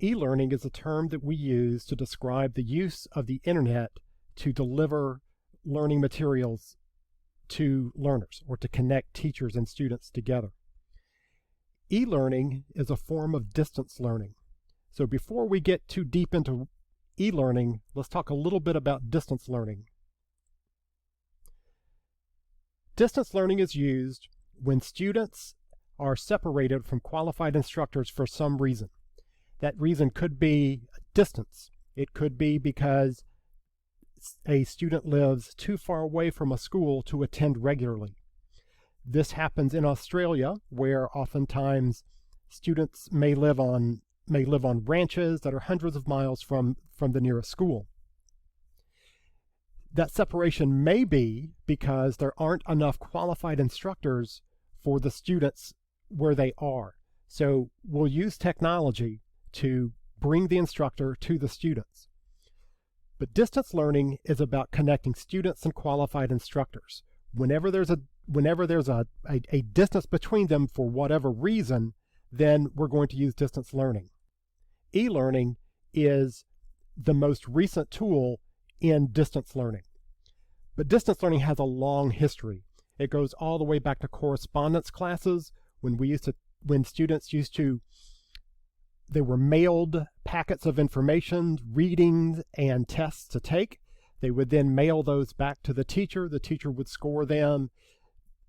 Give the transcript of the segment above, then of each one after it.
E-learning is a term that we use to describe the use of the internet to deliver learning materials to learners or to connect teachers and students together. E-learning is a form of distance learning. So before we get too deep into e-learning, let's talk a little bit about distance learning. Distance learning is used when students are separated from qualified instructors for some reason. That reason could be distance. It could be because a student lives too far away from a school to attend regularly. This happens in Australia, where oftentimes students may live on ranches that are hundreds of miles from the nearest school. That separation may be because there aren't enough qualified instructors for the students where they are. So we'll use technology to bring the instructor to the students. But distance learning is about connecting students and qualified instructors. Whenever there's a distance between them for whatever reason, then we're going to use distance learning. E-learning is the most recent tool in distance learning. But distance learning has a long history. It goes all the way back to correspondence classes when students they were mailed packets of information, readings, and tests to take. They would then mail those back to the teacher. The teacher would score them,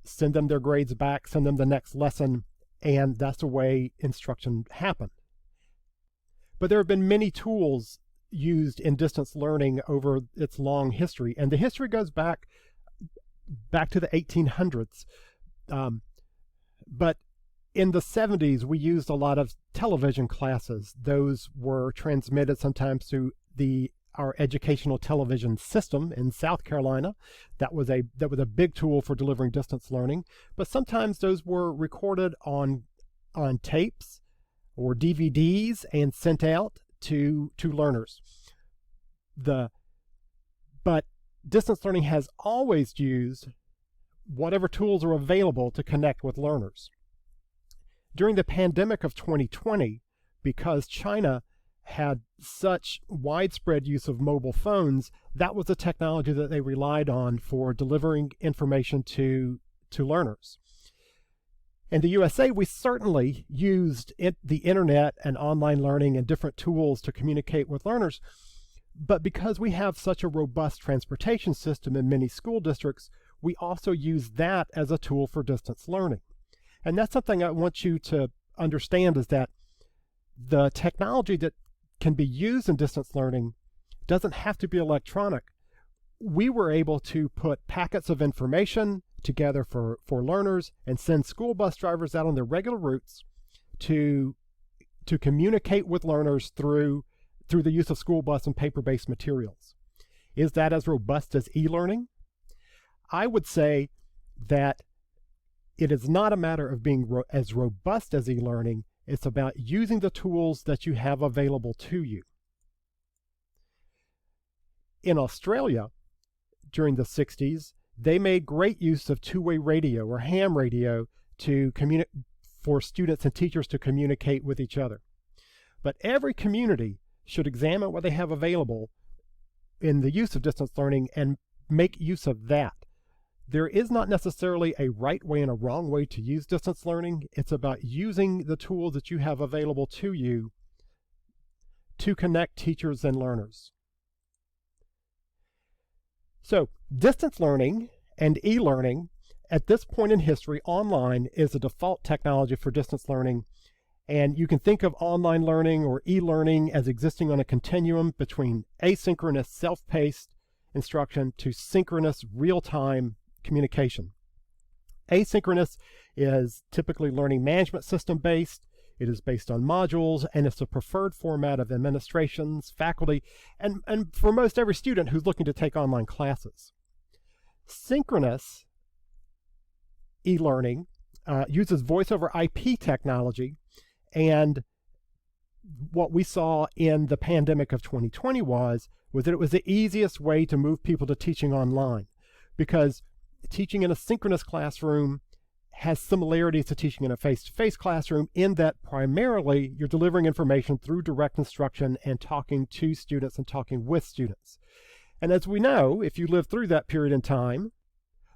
send them their grades back, send them the next lesson, and that's the way instruction happened. But there have been many tools used in distance learning over its long history, and the history goes back to the 1800s. But in the 70s, we used a lot of television classes. Those were transmitted sometimes through our educational television system in South Carolina. That was a big tool for delivering distance learning. But sometimes those were recorded on tapes or DVDs and sent out to learners. But distance learning has always used whatever tools are available to connect with learners. During the pandemic of 2020, because China had such widespread use of mobile phones, that was the technology that they relied on for delivering information to learners. In the USA, we certainly used the internet and online learning and different tools to communicate with learners, but because we have such a robust transportation system in many school districts, we also use that as a tool for distance learning. And that's something I want you to understand, is that the technology that can be used in distance learning doesn't have to be electronic. We were able to put packets of information together for learners and send school bus drivers out on their regular routes to communicate with learners through the use of school bus and paper-based materials. Is that as robust as e-learning? I would say that it is not a matter of being as robust as e-learning. It's about using the tools that you have available to you. In Australia, during the 60s, they made great use of two-way radio or ham radio for students and teachers to communicate with each other. But every community should examine what they have available in the use of distance learning and make use of that. There is not necessarily a right way and a wrong way to use distance learning. It's about using the tools that you have available to you to connect teachers and learners. So, distance learning and e-learning, at this point in history, online is the default technology for distance learning. And you can think of online learning or e-learning as existing on a continuum between asynchronous, self-paced instruction to synchronous, real-time communication. Asynchronous is typically learning management system based. It is based on modules, and it's a preferred format of administrations, faculty, and for most every student who's looking to take online classes. Synchronous e-learning uses voice over IP technology, and what we saw in the pandemic of 2020 was that it was the easiest way to move people to teaching online, because teaching in a synchronous classroom has similarities to teaching in a face-to-face classroom in that primarily you're delivering information through direct instruction and talking to students and talking with students. And as we know, if you lived through that period in time,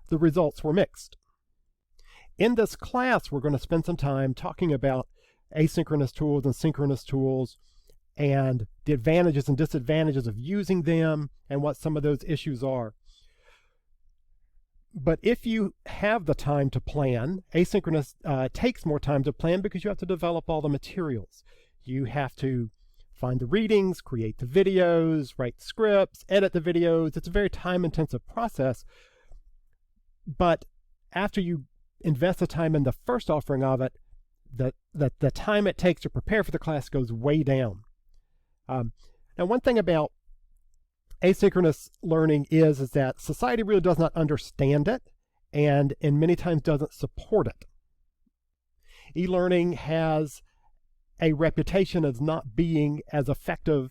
the results were mixed. In this class, we're going to spend some time talking about asynchronous tools and synchronous tools and the advantages and disadvantages of using them and what some of those issues are. But if you have the time to plan, asynchronous takes more time to plan because you have to develop all the materials. You have to find the readings, create the videos, write the scripts, edit the videos. It's a very time-intensive process. But after you invest the time in the first offering of it, the time it takes to prepare for the class goes way down. Now, one thing about asynchronous learning is that society really does not understand it and many times doesn't support it. E-learning has a reputation as not being as effective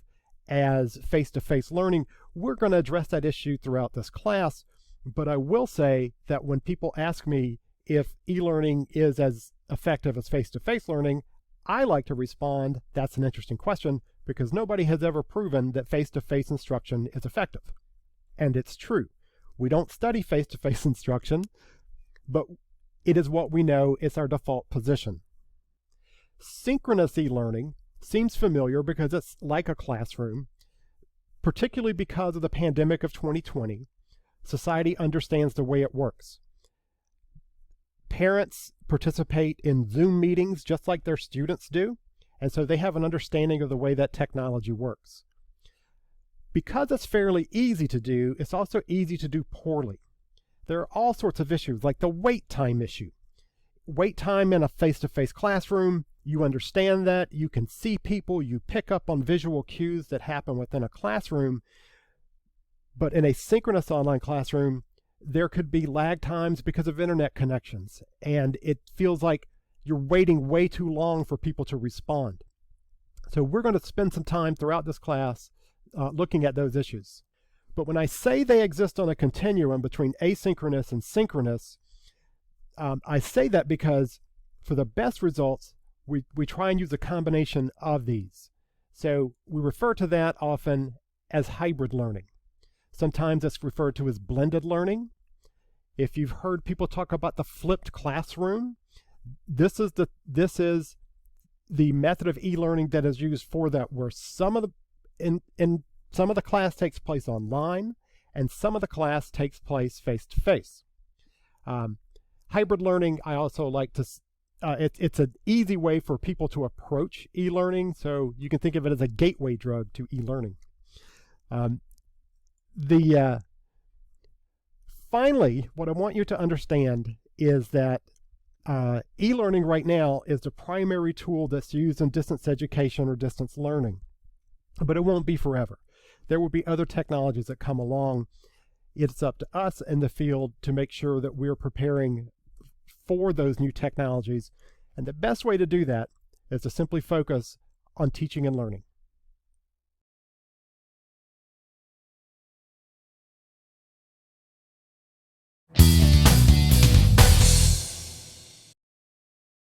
as face-to-face learning. We're going to address that issue throughout this class, but I will say that when people ask me if e-learning is as effective as face-to-face learning, I like to respond, that's an interesting question, because nobody has ever proven that face-to-face instruction is effective. And it's true. We don't study face-to-face instruction, but it is what we know is our default position. Synchronous e-learning seems familiar because it's like a classroom, particularly because of the pandemic of 2020. Society understands the way it works. Parents participate in Zoom meetings just like their students do, and so they have an understanding of the way that technology works. Because it's fairly easy to do, it's also easy to do poorly. There are all sorts of issues, like the wait time issue. Wait time in a face-to-face classroom, you understand that, you can see people, you pick up on visual cues that happen within a classroom, but in a synchronous online classroom, there could be lag times because of internet connections, and it feels like you're waiting way too long for people to respond. So we're going to spend some time throughout this class looking at those issues. But when I say they exist on a continuum between asynchronous and synchronous, I say that because for the best results, we try and use a combination of these. So we refer to that often as hybrid learning. Sometimes it's referred to as blended learning. If you've heard people talk about the flipped classroom, this is the method of e-learning that is used for that, where some of the class takes place online and some of the class takes place face-to-face. Hybrid learning, I also like to, it's an easy way for people to approach e-learning, so you can think of it as a gateway drug to e-learning. Finally, what I want you to understand is that e-learning right now is the primary tool that's used in distance education or distance learning, but it won't be forever. There will be other technologies that come along. It's up to us in the field to make sure that we're preparing for those new technologies, and the best way to do that is to simply focus on teaching and learning.